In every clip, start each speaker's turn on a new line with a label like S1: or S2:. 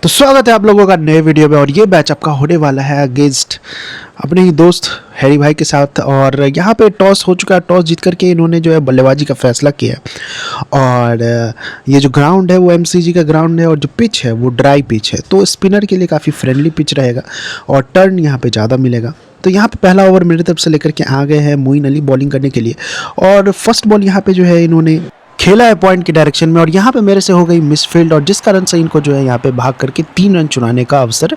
S1: तो स्वागत है आप लोगों का नए वीडियो में। और ये मैच आपका होने वाला है अगेंस्ट अपने ही दोस्त हैरी भाई के साथ। और यहाँ पे टॉस हो चुका है, टॉस जीत करके इन्होंने जो है बल्लेबाजी का फैसला किया है। और ये जो ग्राउंड है वो एमसीजी का ग्राउंड है और जो पिच है वो ड्राई पिच है, तो स्पिनर के लिए काफ़ी फ्रेंडली पिच रहेगा और टर्न यहाँ पे ज़्यादा मिलेगा। तो यहाँ पे पहला ओवर मेरी तरफ से लेकर के आ गए हैं मोइन अली बॉलिंग करने के लिए। और फर्स्ट बॉल यहाँ पे जो है इन्होंने खेला है पॉइंट की डायरेक्शन में और यहाँ पे मेरे से हो गई मिसफील्ड, और जिस कारण से इनको जो है यहाँ पे भाग करके 3 रन चुनाने का अवसर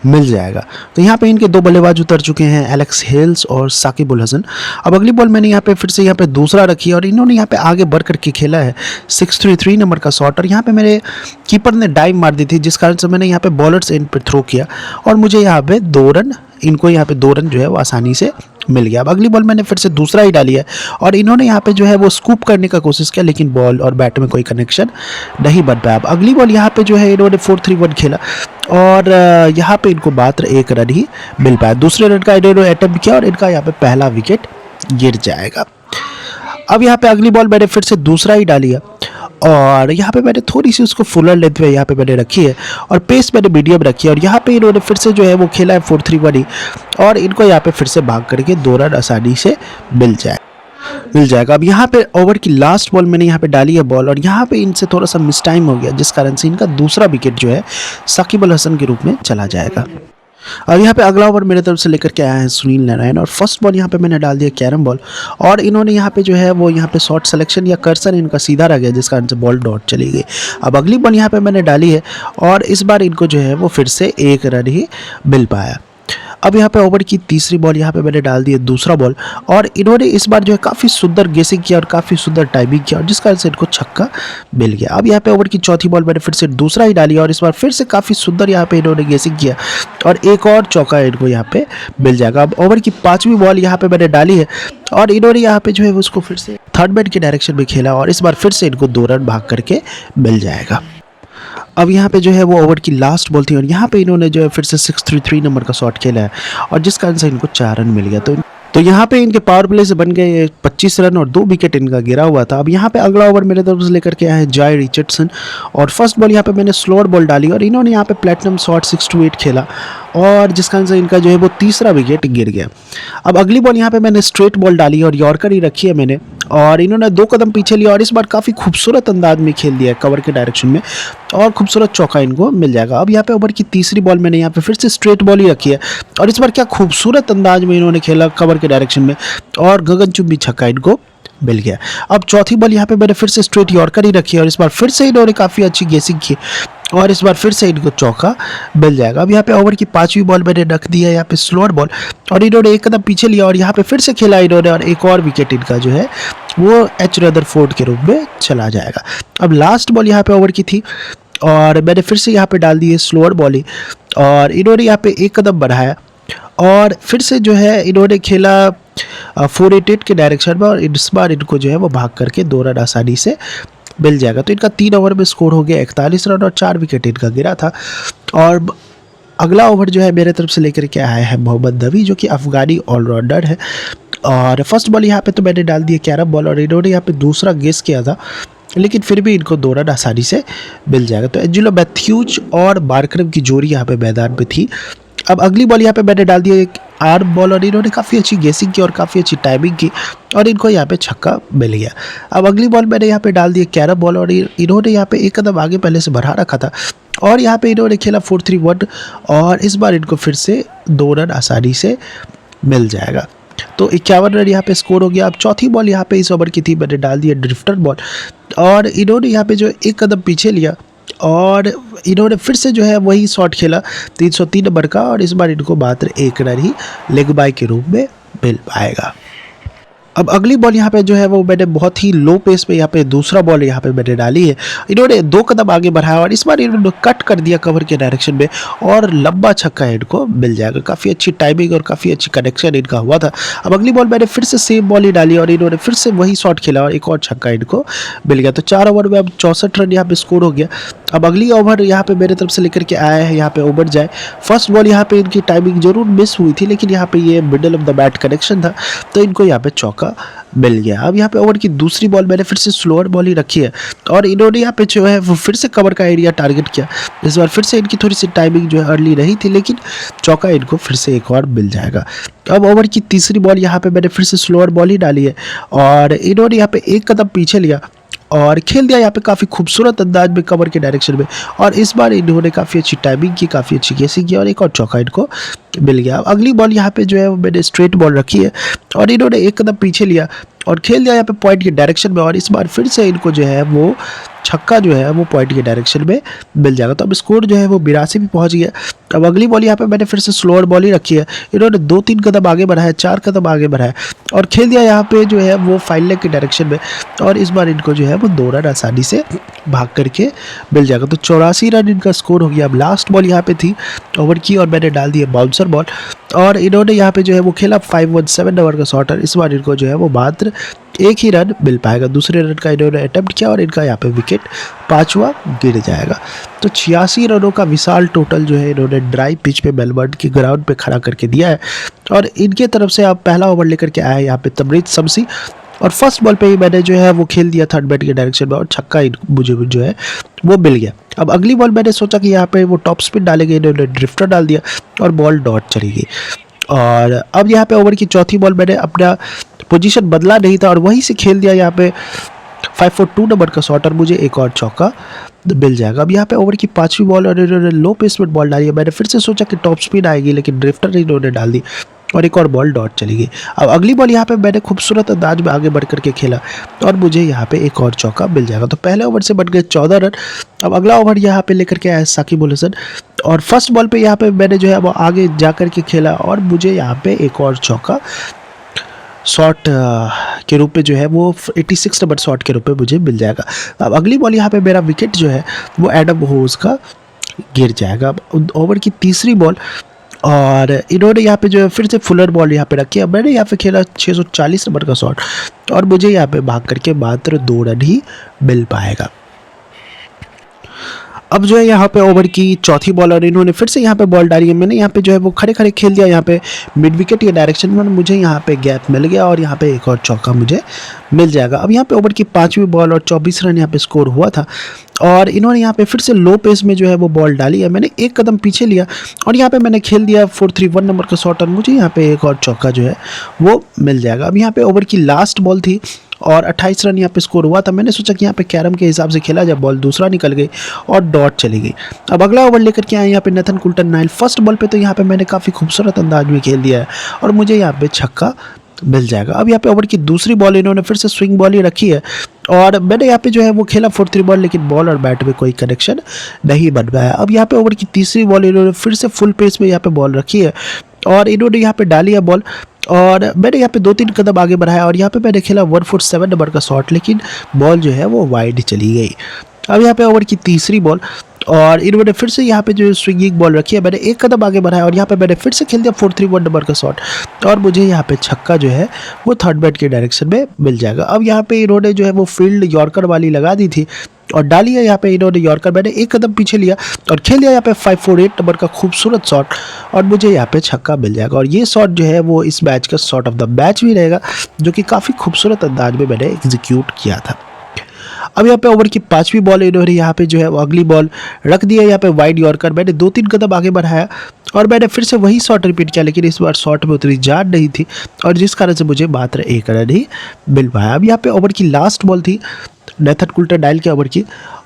S1: मिल जाएगा। तो यहाँ पे इनके 2 बल्लेबाज उतर चुके हैं, एलेक्स हेल्स और साकिब उल हसन। अब अगली बॉल मैंने यहाँ पे फिर से यहाँ पे दूसरा रखी है और इन्होंने यहाँ पे आगे बढ़ करके खेला है 633 नंबर का शॉट। और यहाँ पे मेरे कीपर ने डाइव मार दी थी, जिस कारण से मैंने यहाँ पे बॉलर्स एंड पे थ्रो किया और मुझे यहाँ पे 2 रन, इनको यहाँ पे 2 रन जो है वो आसानी से मिल गया। अब अगली बॉल मैंने फिर से दूसरा ही डाली है और इन्होंने यहाँ पे जो है वो स्कूप करने का कोशिश किया, लेकिन बॉल और बैट में कोई कनेक्शन नहीं बन पाया। अब अगली बॉल यहाँ पे जो है इन्होंने 4-3-1 खेला और यहाँ पे इनको मात्र 1 रन ही मिल पाया। दूसरे रन का इन्होंने अटेम्प्ट किया और इनका यहाँ पे पहला विकेट गिर जाएगा। अब यहाँ पे अगली बॉल मैंने फिर से दूसरा ही डाली है और यहाँ पे मैंने थोड़ी सी उसको फुलर लेंथ में यहाँ पे मैंने रखी है और पेस मैंने मीडियम रखी है। और यहाँ पे इन्होंने फिर से जो है वो खेला है 4-3-1 ही और इनको यहाँ पे फिर से भाग करके 2 रन आसानी से मिल जाएगा। अब यहाँ पे ओवर की लास्ट बॉल मैंने यहाँ पे डाली है बॉल और यहाँ पे इनसे थोड़ा सा मिस टाइम हो गया, जिस कारण से इनका दूसरा विकेट जो है साकिब अल हसन के रूप में चला जाएगा। अब यहाँ पे अगला ओवर मेरे तरफ से लेकर के आया है सुनील नारायण और फर्स्ट बॉल यहाँ पे मैंने डाल दिया कैरम बॉल और इन्होंने यहाँ पे जो है वो यहाँ पे शॉट सिलेक्शन या कर्सर इनका सीधा रह गया, जिस कारण से बॉल डॉट चली गई। अब अगली बॉल यहाँ पे मैंने डाली है और इस बार इनको जो है वो फिर से 1 रन ही मिल पाया। अब यहाँ पे ओवर की तीसरी बॉल यहाँ पे मैंने डाल दी है दूसरा बॉल और इन्होंने इस बार जो है काफ़ी सुंदर गेसिंग किया और काफ़ी सुंदर टाइमिंग किया और जिस कारण से इनको छक्का मिल गया। अब यहाँ पे ओवर की चौथी बॉल मैंने फिर से दूसरा ही डाली और इस बार फिर से काफ़ी सुंदर यहाँ पे इन्होंने गेसिंग किया और एक और चौका इनको यहाँ पे मिल जाएगा। अब ओवर की 5वीं बॉल यहाँ पे मैंने डाली है और इन्होंने यहाँ पे जो है उसको फिर से थर्ड मैन की डायरेक्शन में खेला और इस बार फिर से इनको 2 रन भाग करके मिल जाएगा। अब यहाँ पे जो है वो ओवर की लास्ट बॉल थी और यहाँ पे इन्होंने जो है फिर से 633 नंबर का शॉट खेला है और जिस कारण से इनको 4 रन मिल गया। तो यहाँ पे इनके पावर प्ले से बन गए 25 रन और 2 विकेट इनका गिरा हुआ था। अब यहाँ पे अगला ओवर मेरे तरफ से लेकर के आया है जॉय रिचर्डसन और फर्स्ट बॉल यहाँ पे मैंने स्लोअर बॉल डाली और इन्होंने यहाँ पे प्लेटिनम शॉट 628 खेला और जिस कारण से इनका जो है वो तीसरा विकेट गिर गया। अब अगली बॉल यहाँ पे मैंने स्ट्रेट बॉल डाली और यॉर्कर ही रखी है मैंने और इन्होंने 2 कदम पीछे लिया और इस बार काफ़ी खूबसूरत अंदाज में खेल दिया है कवर के डायरेक्शन में और खूबसूरत चौका इनको मिल जाएगा। अब यहाँ पे ओवर की तीसरी बॉल मैंने यहाँ पे फिर से स्ट्रेट बॉल ही रखी है और इस बार क्या खूबसूरत अंदाज में इन्होंने खेला कवर के डायरेक्शन में और गगनचुंबी छक्का इनको मिल गया। अब चौथी बॉल यहाँ पे मैंने फिर से स्ट्रेट यॉर्कर ही रखी है और इस बार फिर से इन्होंने काफ़ी अच्छी गेसिंग की और इस बार फिर से इनको चौका मिल जाएगा। अब यहाँ पे ओवर की 5वीं बॉल मैंने रख दी है यहाँ पे स्लोअर बॉल और इन्होंने 1 कदम पीछे लिया और यहाँ पे फिर से खेला इन्होंने और एक और विकेट इनका जो है वो एच रदरफोर्ड के रूप में चला जाएगा। अब लास्ट बॉल यहाँ पे ओवर की थी और मैंने फिर से यहाँ पे डाल दी है स्लोअर बॉल ही और इन्होंने यहाँ पे 1 कदम बढ़ाया और फिर से जो है इन्होंने खेला 488 के डायरेक्शन में और इस बार इनको जो है वो भाग करके 2 रन आसानी से मिल जाएगा। तो इनका 3 ओवर में स्कोर हो गया 41 रन और 4 विकेट इनका गिरा था। और अगला ओवर जो है मेरे तरफ से लेकर के आया है मोहम्मद नबी, जो कि अफगानी ऑलराउंडर है और फर्स्ट बॉल यहाँ पे तो मैंने डाल दिया कैरम बॉल और इन्होंने यहाँ पे दूसरा गेस किया था, लेकिन फिर भी इनको 2 रन आसानी से मिल जाएगा। तो एंजेलो मैथ्यूज और मार्करम की जोड़ी यहाँ पे मैदान पे थी। अब अगली बॉल यहाँ पे मैंने डाल दिया एक आर्म बॉल और इन्होंने काफ़ी अच्छी गेसिंग की और काफ़ी अच्छी टाइमिंग की और इनको यहाँ पे छक्का मिल गया। अब अगली बॉल मैंने यहाँ पे डाल दिया कैरम बॉल और इन्होंने यहाँ पे 1 कदम आगे पहले से बढ़ा रखा था और यहाँ पे इन्होंने खेला 4-3-1 और इस बार इनको फिर से 2 रन आसानी से मिल जाएगा। तो 51 रन यहाँ पे स्कोर हो गया। अब चौथी बॉल यहाँ पे इस ओवर की थी, मैंने डाल दिया ड्रिफ्टर बॉल और इन्होंने यहाँ पे जो 1 कदम पीछे लिया और इन्होंने फिर से जो है वही शॉट खेला 303 नंबर का और इस बार इनको मात्र 1 रन ही लेग बाय के रूप में मिल पाएगा। अब अगली बॉल यहाँ पे जो है वो मैंने बहुत ही लो पेस पे यहाँ पे दूसरा बॉल यहाँ पे मैंने डाली है। इन्होंने 2 कदम आगे बढ़ाया और इस बार इन्होंने कट कर दिया कवर के डायरेक्शन में और लंबा छक्का इनको मिल जाएगा। काफ़ी अच्छी टाइमिंग और काफ़ी अच्छी कनेक्शन इनका हुआ था। अब अगली बॉल मैंने फिर से सेम बॉल ही डाली और इन्होंने फिर से वही शॉट खेला और एक और छक्का इनको मिल गया। तो 4 ओवर में अब 64 रन यहाँ पे स्कोर हो गया। अब अगली ओवर यहाँ पे मेरे तरफ से लेकर के आया है यहाँ पे ओवर जाए। फर्स्ट बॉल यहाँ पे इनकी टाइमिंग जरूर मिस हुई थी, लेकिन यहाँ पे ये middle of the bat connection था तो इनको यहाँ पे चौका मिल गया। अब यहाँ पे ओवर की दूसरी बॉल मैंने फिर से स्लोअर बॉल ही रखी है और इन्होंने यहाँ पे जो है वो फिर से कवर का एरिया टारगेट किया। इस बार फिर से इनकी थोड़ी सी टाइमिंग जो है अर्ली रही थी, लेकिन चौका इनको फिर से एक और मिल जाएगा। अब ओवर की तीसरी बॉल यहाँ पे मैंने फिर से स्लोअर बॉल ही डाली है और इन्होंने यहाँ पे एक कदम पीछे लिया और खेल दिया यहाँ पे काफ़ी खूबसूरत अंदाज में कवर के डायरेक्शन में। और इस बार इन्होंने काफ़ी अच्छी टाइमिंग की, काफ़ी अच्छी गेसिंग की और एक और चौका इनको मिल गया। अब अगली बॉल यहाँ पे जो है वो मैंने स्ट्रेट बॉल रखी है और इन्होंने एक कदम पीछे लिया और खेल दिया यहाँ पे पॉइंट के डायरेक्शन में और इस बार फिर से इनको जो है वो छक्का जो है वो पॉइंट के डायरेक्शन में मिल जाएगा। तो अब स्कोर जो है वो 82 भी पहुंच गया। अब अगली बॉल यहाँ पे मैंने फिर से स्लोअर बॉल ही रखी है। इन्होंने 2-3 कदम आगे बढ़ाया, 4 कदम आगे बढ़ाया और खेल दिया यहाँ पे जो है वो फाइल लेग के डायरेक्शन में और इस बार इनको जो है वो 2 रन आसानी से भाग करके मिल जाएगा। तो 84 रन इनका स्कोर हो गया। अब लास्ट बॉल यहाँ पे थी ओवर की और मैंने डाल दिया बाउंसर बॉल और इन्होंने यहाँ पे जो है वो खेला 517 नंबर का शॉट और इस बार इनको जो है वो मात्र एक ही रन मिल पाएगा। दूसरे रन का इन्होंने अटेम्प्ट किया और इनका यहाँ पे विकेट 5वां गिर जाएगा। तो 86 रनों का विशाल टोटल जो है इन्होंने ड्राई पिच पे मेलबर्न के ग्राउंड पे खड़ा करके दिया है और इनके तरफ से आप पहला ओवर लेकर के आए यहाँ पे तमरीद शमसी और फर्स्ट बॉल पे ही मैंने जो है वो खेल दिया थर्ड बैट के डायरेक्शन में और छक्का मुझे जो है वो मिल गया। अब अगली बॉल मैंने सोचा कि यहाँ पे वो टॉप स्पिन डालेंगे, इन्होंने ड्रिफ्टर डाल दिया और बॉल डॉट चली गई। और अब यहाँ पे ओवर की चौथी बॉल मैंने अपना पोजीशन बदला नहीं था और वहीं से खेल दिया यहाँ पे 542 नंबर का शॉट और मुझे एक और चौका मिल जाएगा। अब यहाँ पे ओवर की पांचवी बॉल और इन्होंने लो पेस में बॉल डाली है। मैंने फिर से सोचा कि टॉप स्पिन आएगी, लेकिन ड्रिफ्टर इन्होंने डाल दी और एक और बॉल डॉट चली गई। अब अगली बॉल यहाँ पे मैंने खूबसूरत अंदाज में आगे बढ़ करके खेला और मुझे यहाँ पे एक और चौका मिल जाएगा। तो पहले ओवर से बन गए 14 रन। अब अगला ओवर यहाँ पे लेकर के आया साकिब अल हसन और फर्स्ट बॉल पे यहाँ पे मैंने जो है वो आगे जा कर के खेला और मुझे यहाँ पे एक और चौका शॉट के रूप में जो है वो 86 नंबर शॉट के रूप में मुझे मिल जाएगा। अब अगली बॉल यहाँ पे मेरा विकेट जो है वो एडम होज का गिर जाएगा। अब ओवर की तीसरी बॉल और इन्होंने यहाँ पे जो है फिर से फुलर बॉल यहाँ पे रखी है। मैंने यहाँ पे खेला 640 नंबर का शॉट और मुझे यहाँ पे भाग करके मात्र 2 रन ही मिल पाएगा। अब जो है यहाँ पे ओवर की चौथी बॉल और इन्होंने फिर से यहाँ पे बॉल डाली है। मैंने यहाँ पे जो है वो खड़े खड़े खेल दिया यहाँ पे मिड विकेट के डायरेक्शन में, मुझे यहाँ पे गैप मिल गया और यहाँ पे एक और चौका मुझे मिल जाएगा। अब यहाँ पे ओवर की पांचवी बॉल और 24 रन यहाँ पे स्कोर हुआ था और इन्होंने यहाँ पे फिर से लो पेस में जो है वो बॉल डाली है। मैंने एक कदम पीछे लिया और यहाँ पे मैंने खेल दिया 431 नंबर का शॉट और मुझे यहाँ पे एक और चौका जो है वो मिल जाएगा। अब यहाँ पे ओवर की लास्ट बॉल थी और 28 रन यहाँ पे स्कोर हुआ था। मैंने सोचा कि यहाँ पे कैरम के हिसाब से खेला जब बॉल दूसरा निकल गई और डॉट चली गई। अब अगला ओवर लेकर के आए यहाँ पे Nathan Coulter Nile. First ball पे तो यहाँ पे मैंने काफ़ी खूबसूरत अंदाज में खेल दिया है और मुझे यहाँ पे छक्का मिल जाएगा। अब यहाँ पे ओवर की दूसरी बॉल इन्होंने फिर से स्विंग बॉल ही रखी है और मैंने यहाँ पे जो है वो खेला 4-3 बॉल, लेकिन बॉल और बैट में कोई कनेक्शन नहीं बन पाया। अब यहाँ पे ओवर की तीसरी बॉल इन्होंने फिर से फुल पेस में यहाँ पे बॉल रखी है और इन्होंने यहाँ पे डाली है बॉल और मैंने यहाँ पे 2-3 कदम आगे बढ़ाया और यहाँ पे मैंने खेला 147 नंबर का शॉट, लेकिन बॉल जो है वो वाइड चली गई। अब यहाँ पे ओवर की तीसरी बॉल और इन्होंने फिर से यहाँ पे जो स्विंगिंग बॉल रखी है, मैंने एक कदम आगे बढ़ाया और यहाँ पे मैंने फिर से खेल दिया 431 नंबर का शॉट और मुझे यहाँ पे छक्का जो है वो थर्ड बैट के डायरेक्शन में मिल जाएगा। अब यहाँ पे इन्होंने जो है वो फील्ड यॉर्कर वाली लगा दी थी और डाली है यहाँ पे इन्होंने यॉर्कर। मैंने एक कदम पीछे लिया और खेल दिया यहाँ पे 548 नंबर का खूबसूरत शॉट और मुझे यहाँ पे छक्का मिल जाएगा। और ये शॉट जो है वो इस मैच का शॉट ऑफ द मैच भी रहेगा, जो कि काफ़ी खूबसूरत अंदाज में मैंने एग्जीक्यूट किया था। अब यहाँ पे ओवर की पांचवी बॉल इन्होंने यहाँ पे जो है वो अगली बॉल रख दी है यहाँ पे वाइड यॉर्कर। मैंने 2-3 कदम आगे बढ़ाया और मैंने फिर से वही शॉट रिपीट किया, लेकिन इस बार शॉट में उतनी जान नहीं थी और जिस कारण से मुझे मात्र एक रन ही मिल पाया। अब यहाँ पे ओवर की लास्ट बॉल थी नेथन कुल्टन नाइल के ओवर की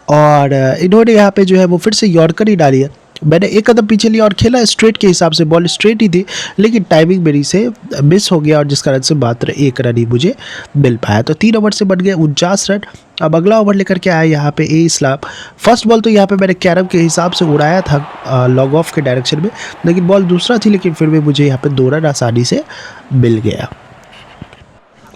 S1: और इन्होंने यहाँ पे जो है वो फिर से यॉर्कर ही डाली है। मैंने एक कदम पीछे लिया और खेला स्ट्रेट के हिसाब से, बॉल स्ट्रेट ही थी, लेकिन टाइमिंग मेरी से मिस हो गया और जिस कारण से मात्र एक रन ही मुझे मिल पाया। तो 3 ओवर से बन गए 49 रन। अब अगला ओवर लेकर के आया यहाँ पे ए इस्लाम। फर्स्ट बॉल तो यहाँ पे मैंने कैरम के हिसाब से उड़ाया था लॉग ऑफ के डायरेक्शन में, लेकिन बॉल दूसरा थी, लेकिन फिर भी मुझे यहाँ पे 2 रन आसानी से मिल गया।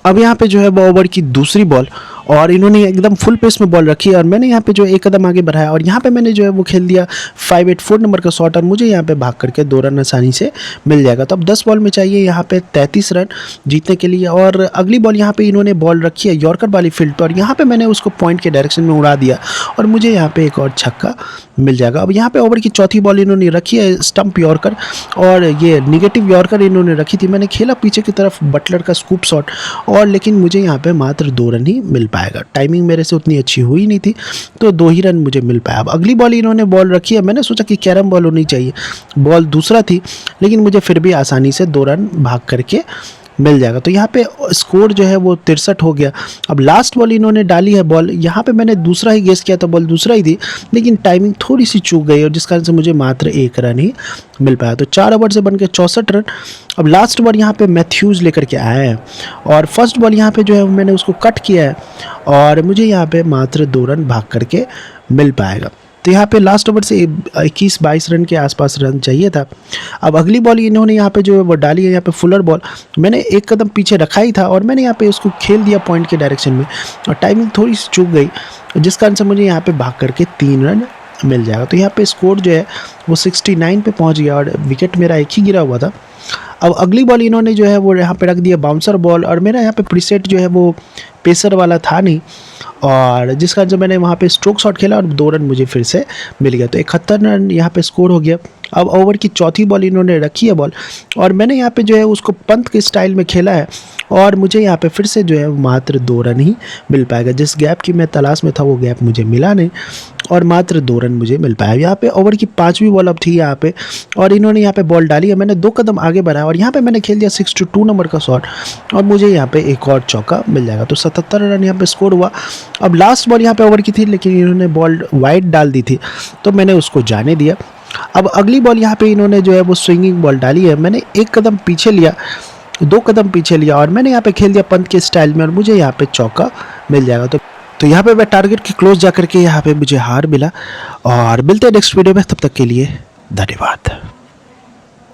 S1: अब यहाँ पे जो है वो ओवर की दूसरी बॉल और इन्होंने एकदम फुल पेस में बॉल रखी और मैंने यहाँ पे जो एक कदम आगे बढ़ाया और यहाँ पे मैंने जो है वो खेल दिया 584 नंबर का शॉट और मुझे यहाँ पे भाग करके 2 रन आसानी से मिल जाएगा। तो अब 10 बॉल में चाहिए यहाँ पे 33 रन जीतने के लिए। और अगली बॉल यहाँ पे इन्होंने बॉल रखी है यॉर्कर वाली फील्ड पर और यहाँ पे मैंने उसको पॉइंट के डायरेक्शन में उड़ा दिया और मुझे यहाँ पे एक और छक्का मिल जाएगा। अब यहाँ पे ओवर की चौथी बॉल इन्होंने रखी है स्टंप यॉर्कर और ये निगेटिव यॉर्कर इन्होंने रखी थी। मैंने खेला पीछे की तरफ बटलर का स्कूप शॉट और लेकिन मुझे यहाँ पे मात्र 2 रन ही मिल पाएगा। टाइमिंग मेरे से उतनी अच्छी हुई नहीं थी तो 2 ही रन मुझे मिल पाया। अब अगली बॉल इन्होंने बॉल रखी है, मैंने सोचा कि कैरम बॉल होनी चाहिए, बॉल दूसरा थी लेकिन मुझे फिर भी आसानी से 2 रन भाग करके मिल जाएगा। तो यहाँ पे स्कोर जो है वो 63 हो गया। अब लास्ट बॉल इन्होंने डाली है बॉल, यहाँ पे मैंने दूसरा ही गेस किया था, बॉल दूसरा ही थी लेकिन टाइमिंग थोड़ी सी चूक गई और जिस कारण से मुझे मात्र 1 रन ही मिल पाया। तो 4 ओवर से बन के 64 रन। अब लास्ट बॉल यहाँ पे मैथ्यूज़ लेकर के आए हैं और फर्स्ट बॉल यहाँ पे जो है मैंने उसको कट किया है और मुझे यहाँ पे मात्र 2 रन भाग करके मिल पाएगा। तो यहाँ पे लास्ट ओवर से 21-22 रन के आसपास रन चाहिए था। अब अगली बॉल इन्होंने यहाँ पे जो है वो डाली है यहाँ पे फुलर बॉल, मैंने एक कदम पीछे रखा ही था और मैंने यहाँ पे उसको खेल दिया पॉइंट के डायरेक्शन में और टाइमिंग थोड़ी सी चूक गई जिस कारण से मुझे यहाँ पे भाग करके 3 रन मिल जाएगा। तो यहाँ पे स्कोर जो है वो 69 पे पहुँच गया और विकेट मेरा एक ही गिरा हुआ था। अब अगली बॉल इन्होंने जो है वो यहाँ पे रख दिया बाउंसर बॉल और मेरा यहाँ पे प्रीसेट जो है वो पेसर वाला था नहीं और जिस कारण से मैंने वहाँ पे स्ट्रोक शॉट खेला और 2 रन मुझे फिर से मिल गया। तो 71 रन यहाँ पे स्कोर हो गया। अब ओवर की चौथी बॉल इन्होंने रखी है बॉल और मैंने यहाँ पे जो है उसको पंत के स्टाइल में खेला है और मुझे यहाँ पे फिर से जो है मात्र 2 रन ही मिल पाएगा। जिस गैप की मैं तलाश में था वो गैप मुझे मिला नहीं और मात्र 2 रन मुझे मिल पाया। यहाँ पे ओवर की 5वीं बॉल अब थी यहाँ पे और इन्होंने यहाँ पे बॉल डाली है, मैंने 2 कदम आगे बढ़ाया और यहाँ पे मैंने खेल दिया 62 नंबर का शॉट और मुझे यहाँ पे एक और चौका मिल जाएगा। तो 77 रन यहाँ पे स्कोर हुआ। अब लास्ट बॉल यहाँ पे ओवर की थी लेकिन इन्होंने बॉल वाइड डाल दी थी तो मैंने उसको जाने दिया। अब अगली बॉल यहाँ पे इन्होंने जो है वो स्विंगिंग बॉल डाली है, मैंने 1 कदम पीछे लिया, 2 कदम पीछे लिया और मैंने यहाँ पे खेल दिया पंत के स्टाइल में और मुझे यहाँ पे चौका मिल जाएगा। तो यहाँ पे मैं टारगेट के क्लोज जा करके यहाँ पे मुझे हार मिला और मिलते हैं नेक्स्ट वीडियो में, तब तक के लिए धन्यवाद।